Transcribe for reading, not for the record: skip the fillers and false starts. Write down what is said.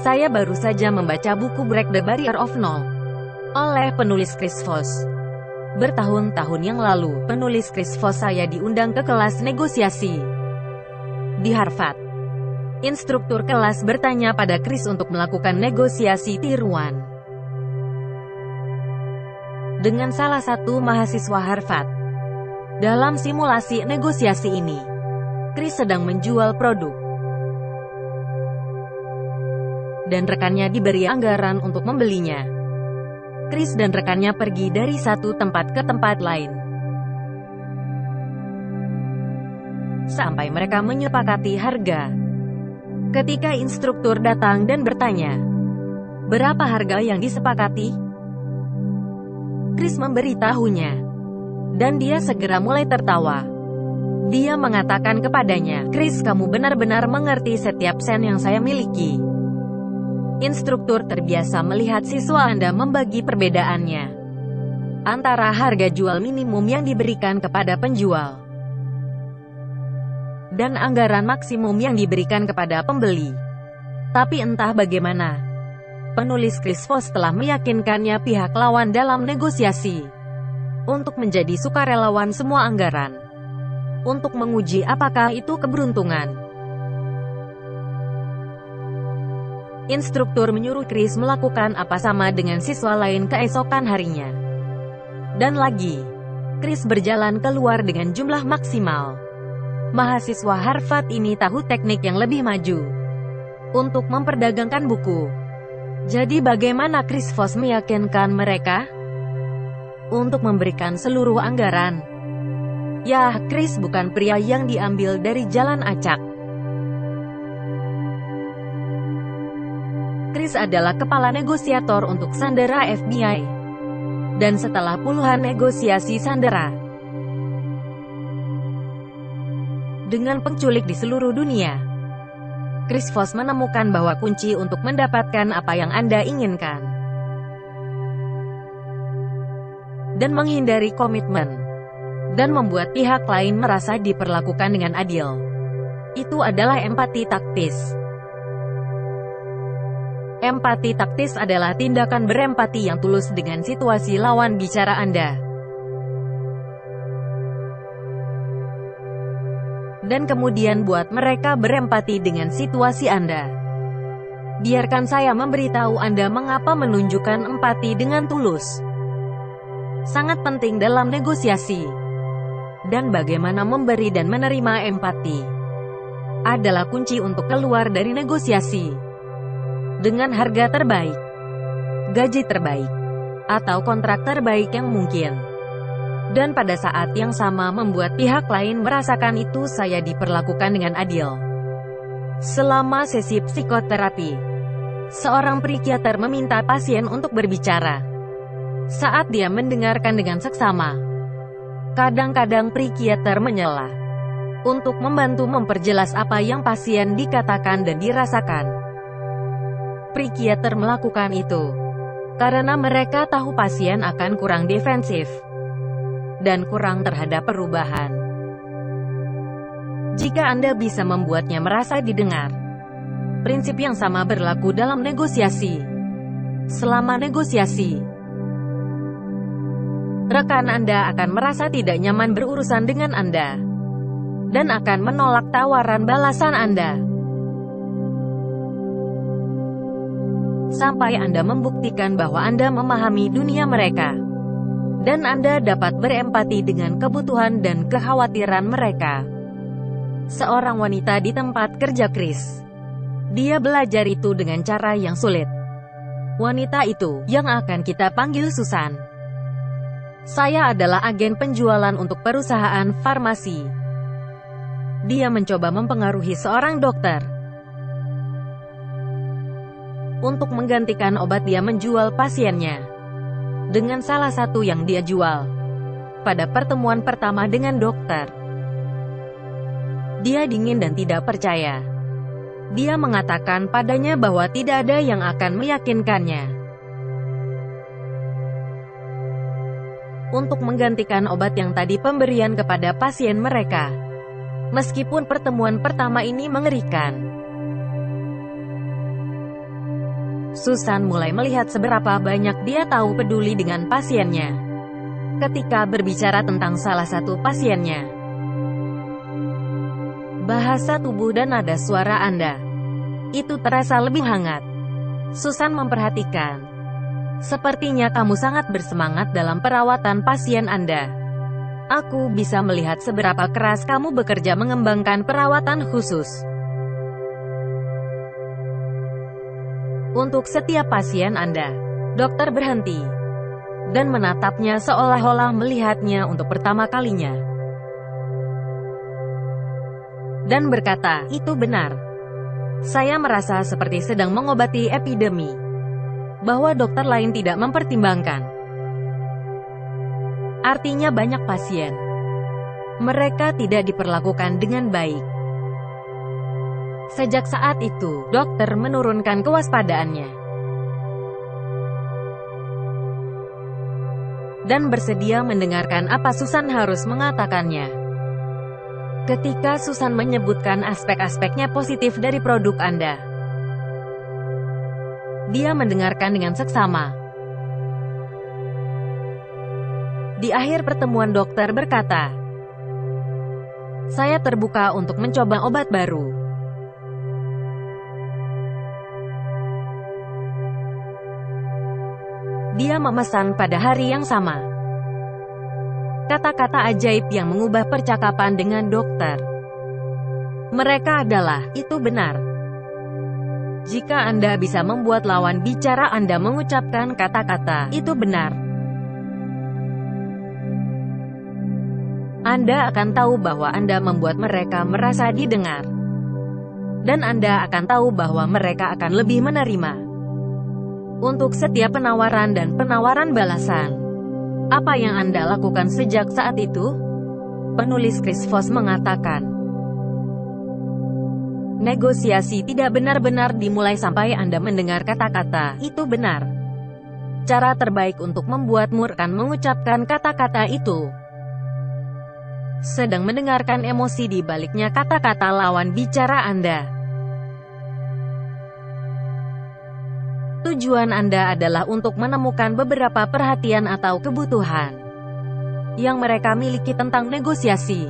Saya baru saja membaca buku Break the Barrier of No oleh penulis Chris Voss. Bertahun-tahun yang lalu, penulis Chris Voss saya diundang ke kelas negosiasi di Harvard. Instruktur kelas bertanya pada Chris untuk melakukan negosiasi tiruan dengan salah satu mahasiswa Harvard. Dalam simulasi negosiasi ini, Chris sedang menjual produk, dan rekannya diberi anggaran untuk membelinya. Chris dan rekannya pergi dari satu tempat ke tempat lain, sampai mereka menyepakati harga. Ketika instruktur datang dan bertanya, "Berapa harga yang disepakati?" Chris memberitahunya, dan dia segera mulai tertawa. Dia mengatakan kepadanya, "Chris, kamu benar-benar mengerti setiap sen yang saya miliki." Instruktur terbiasa melihat siswa Anda membagi perbedaannya antara harga jual minimum yang diberikan kepada penjual dan anggaran maksimum yang diberikan kepada pembeli. Tapi entah bagaimana, penulis Chris Voss telah meyakinkannya pihak lawan dalam negosiasi untuk menjadi sukarelawan semua anggaran, untuk menguji apakah itu keberuntungan. Instruktur menyuruh Chris melakukan apa sama dengan siswa lain keesokan harinya. Dan lagi, Chris berjalan keluar dengan jumlah maksimal. Mahasiswa Harvard ini tahu teknik yang lebih maju untuk memperdagangkan buku. Jadi bagaimana Chris Voss meyakinkan mereka untuk memberikan seluruh anggaran? Ya, Chris bukan pria yang diambil dari jalan acak. Chris adalah kepala negosiator untuk sandera FBI. Dan setelah puluhan negosiasi sandera dengan penculik di seluruh dunia, Chris Voss menemukan bahwa kunci untuk mendapatkan apa yang Anda inginkan dan menghindari komitmen dan membuat pihak lain merasa diperlakukan dengan adil, itu adalah empati taktis. Empati taktis adalah tindakan berempati yang tulus dengan situasi lawan bicara Anda, dan kemudian buat mereka berempati dengan situasi Anda. Biarkan saya memberitahu Anda mengapa menunjukkan empati dengan tulus sangat penting dalam negosiasi, dan bagaimana memberi dan menerima empati adalah kunci untuk keluar dari negosiasi dengan harga terbaik, gaji terbaik, atau kontrak terbaik yang mungkin. Dan pada saat yang sama membuat pihak lain merasakan itu saya diperlakukan dengan adil. Selama sesi psikoterapi, seorang psikiater meminta pasien untuk berbicara. Saat dia mendengarkan dengan seksama, kadang-kadang psikiater menyela untuk membantu memperjelas apa yang pasien dikatakan dan dirasakan. Psikiater melakukan itu karena mereka tahu pasien akan kurang defensif dan kurang terhadap perubahan. Jika Anda bisa membuatnya merasa didengar, prinsip yang sama berlaku dalam negosiasi. Selama negosiasi, rekan Anda akan merasa tidak nyaman berurusan dengan Anda dan akan menolak tawaran balasan Anda sampai Anda membuktikan bahwa Anda memahami dunia mereka dan Anda dapat berempati dengan kebutuhan dan kekhawatiran mereka. Seorang wanita di tempat kerja Chris, dia belajar itu dengan cara yang sulit. Wanita itu, yang akan kita panggil Susan. Saya adalah agen penjualan untuk perusahaan farmasi. Dia mencoba mempengaruhi seorang dokter untuk menggantikan obat dia menjual pasiennya dengan salah satu yang dia jual. Pada pertemuan pertama dengan dokter, dia dingin dan tidak percaya. Dia mengatakan padanya bahwa tidak ada yang akan meyakinkannya untuk menggantikan obat yang tadi pemberian kepada pasien mereka. Meskipun pertemuan pertama ini mengerikan, Susan mulai melihat seberapa banyak dia tahu peduli dengan pasiennya. Ketika berbicara tentang salah satu pasiennya, bahasa tubuh dan nada suara Anda itu terasa lebih hangat. Susan memperhatikan. Sepertinya kamu sangat bersemangat dalam perawatan pasien Anda. Aku bisa melihat seberapa keras kamu bekerja mengembangkan perawatan khusus untuk setiap pasien Anda. Dokter berhenti dan menatapnya seolah-olah melihatnya untuk pertama kalinya. Dan berkata, "Itu benar. Saya merasa seperti sedang mengobati epidemi, bahwa dokter lain tidak mempertimbangkan. Artinya banyak pasien. Mereka tidak diperlakukan dengan baik." Sejak saat itu, dokter menurunkan kewaspadaannya dan bersedia mendengarkan apa Susan harus mengatakannya. Ketika Susan menyebutkan aspek-aspeknya positif dari produk Anda, dia mendengarkan dengan seksama. Di akhir pertemuan dokter berkata, "Saya terbuka untuk mencoba obat baru." Dia memesan pada hari yang sama. Kata-kata ajaib yang mengubah percakapan dengan dokter. Mereka adalah, "Itu benar." Jika Anda bisa membuat lawan bicara Anda mengucapkan kata-kata, "Itu benar," Anda akan tahu bahwa Anda membuat mereka merasa didengar. Dan Anda akan tahu bahwa mereka akan lebih menerima. Untuk setiap penawaran dan penawaran balasan. Apa yang Anda lakukan sejak saat itu? Penulis Chris Voss mengatakan, negosiasi tidak benar-benar dimulai sampai Anda mendengar kata-kata, "Itu benar." Cara terbaik untuk membuatmu akan mengucapkan kata-kata itu. Sedang mendengarkan emosi di baliknya kata-kata lawan bicara Anda. Tujuan Anda adalah untuk menemukan beberapa perhatian atau kebutuhan yang mereka miliki tentang negosiasi.